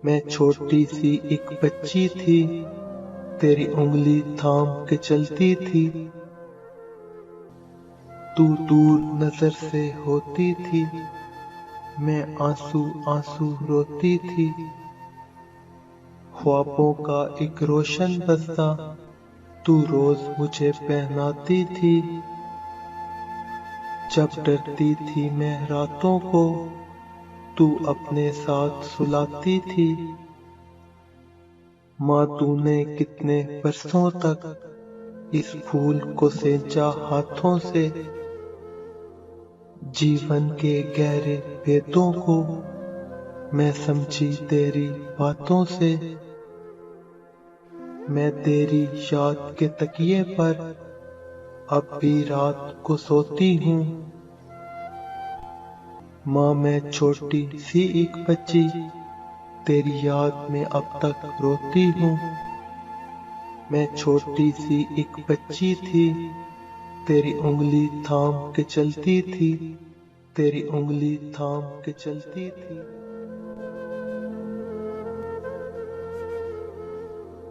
मैं छोटी सी एक बच्ची थी, तेरी उंगली थाम के चलती थी। तू दूर नजर से होती थी, मैं आंसू आंसू रोती थी। ख्वाबों का एक रोशन बस्ता तू रोज मुझे पहनाती थी। जब डरती थी मैं रातों को, तू अपने साथ सुलाती थी। माँ तूने कितने बरसों तक इस फूल को सींचा हाथों से। जीवन के गहरे भेदों को मैं समझी तेरी बातों से। मैं तेरी याद के तकिए पर अब भी रात को सोती हूँ। माँ मैं छोटी सी एक बच्ची, तेरी याद में अब तक रोती हूँ। मैं छोटी सी एक बच्ची थी, तेरी उंगली थाम के चलती थी, तेरी उंगली थाम के चलती थी।